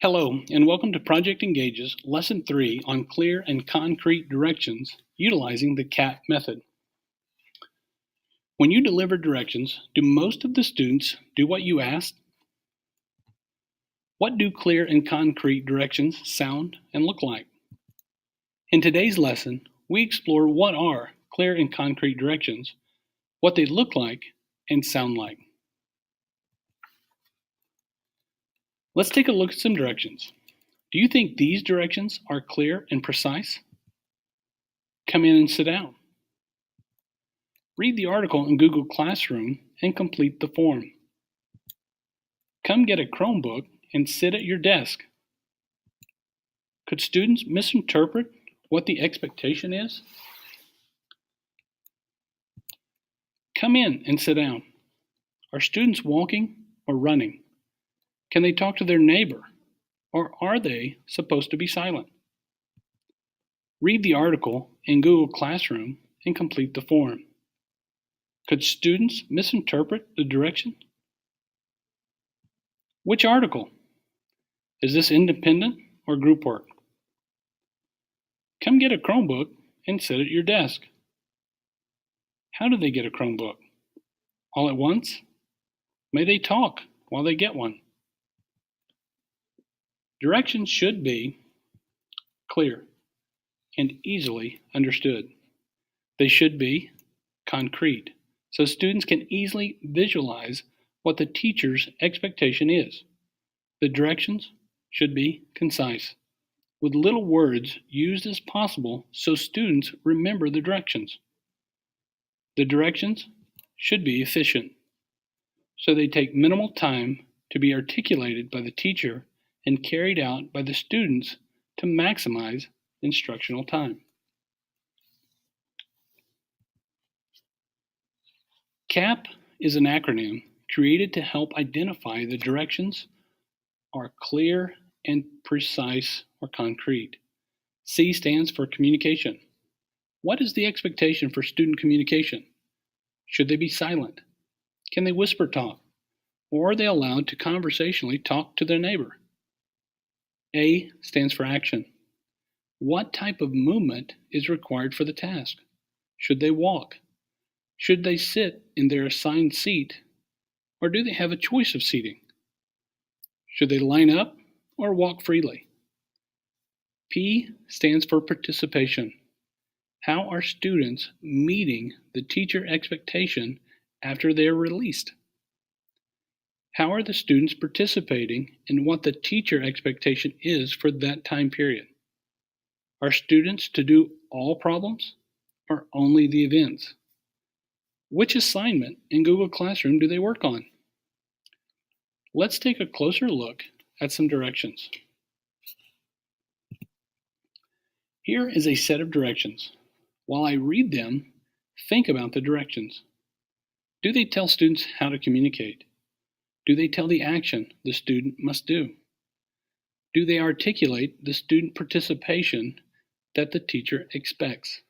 Hello, and welcome to Project Engage's Lesson 3 on Clear and Concrete Directions utilizing the CAP method. When you deliver directions, do most of the students do what you asked? What do clear and concrete directions sound and look like? In today's lesson, we explore what are clear and concrete directions, what they look like and sound like. Let's take a look at some directions. Do you think these directions are clear and precise? Come in and sit down. Read the article in Google Classroom and complete the form. Come get a Chromebook and sit at your desk. Could students misinterpret what the expectation is? Come in and sit down. Are students walking or running? Can they talk to their neighbor, or are they supposed to be silent? Read the article in Google Classroom and complete the form. Could students misinterpret the direction? Which article? Is this independent or group work? Come get a Chromebook and sit at your desk. How do they get a Chromebook? All at once? May they talk while they get one? Directions should be clear and easily understood. They should be concrete, so students can easily visualize what the teacher's expectation is. The directions should be concise, with little words used as possible so students remember the directions. The directions should be efficient, so they take minimal time to be articulated by the teacher and carried out by the students to maximize instructional time. CAP is an acronym created to help identify the directions are clear and precise or concrete. C stands for communication. What is the expectation for student communication? Should they be silent? Can they whisper talk? Or are they allowed to conversationally talk to their neighbor? A stands for action. What type of movement is required for the task? Should they walk? Should they sit in their assigned seat? Or do they have a choice of seating? Should they line up or walk freely? P stands for participation. How are students meeting the teacher expectation after they are released? How are the students participating in what the teacher expectation is for that time period? Are students to do all problems or only the events? Which assignment in Google Classroom do they work on? Let's take a closer look at some directions. Here is a set of directions. While I read them, think about the directions. Do they tell students how to communicate? Do they tell the action the student must do? Do they articulate the student participation that the teacher expects?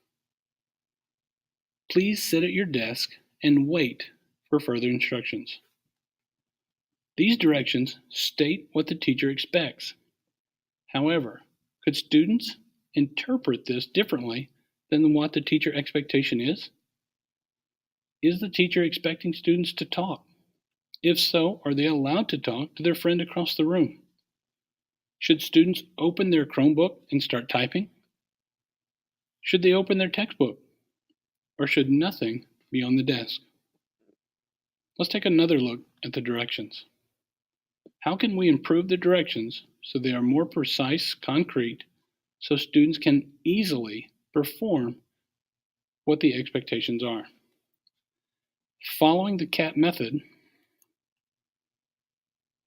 Please sit at your desk and wait for further instructions. These directions state what the teacher expects. However, could students interpret this differently than what the teacher expectation is? Is the teacher expecting students to talk? If so, are they allowed to talk to their friend across the room? Should students open their Chromebook and start typing? Should they open their textbook? Or should nothing be on the desk? Let's take another look at the directions. How can we improve the directions so they are more precise, concrete, so students can easily perform what the expectations are? Following the CAP method,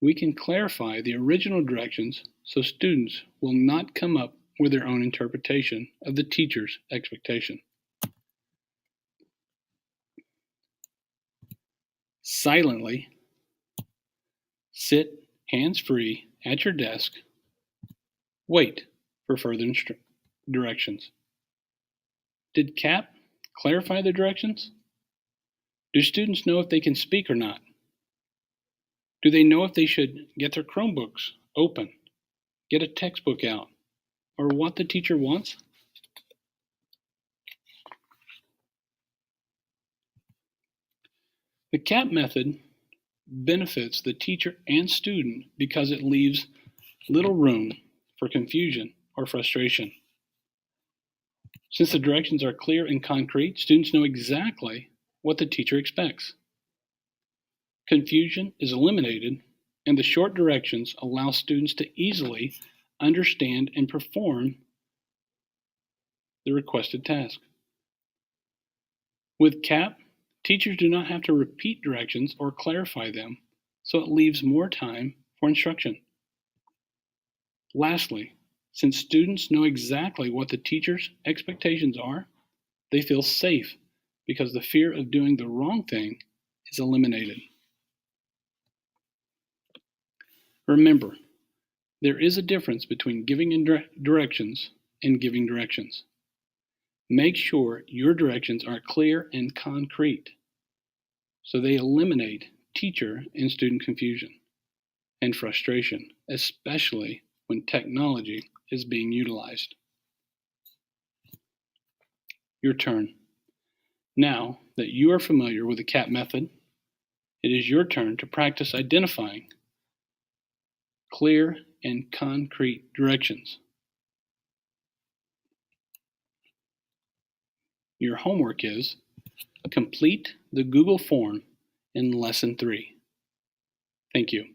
we can clarify the original directions so students will not come up with their own interpretation of the teacher's expectation. Silently sit hands-free at your desk. Wait for further directions. Did CAP clarify the directions? Do students know if they can speak or not? Do they know if they should get their Chromebooks open get a textbook out, or what the teacher wants? The CAP method benefits the teacher and student because it leaves little room for confusion or frustration. Since the directions are clear and concrete, students know exactly what the teacher expects. Confusion is eliminated, and the short directions allow students to easily understand and perform the requested task. With CAP, teachers do not have to repeat directions or clarify them, so it leaves more time for instruction. Lastly, since students know exactly what the teacher's expectations are, they feel safe because the fear of doing the wrong thing is eliminated. Remember, there is a difference between giving directions and giving directions. Make sure your directions are clear and concrete so they eliminate teacher and student confusion and frustration, especially when technology is being utilized. Your turn. Now that you are familiar with the CAP method, it is your turn to practice identifying clear and concrete directions. Your homework is complete the Google form in Lesson 3. Thank you.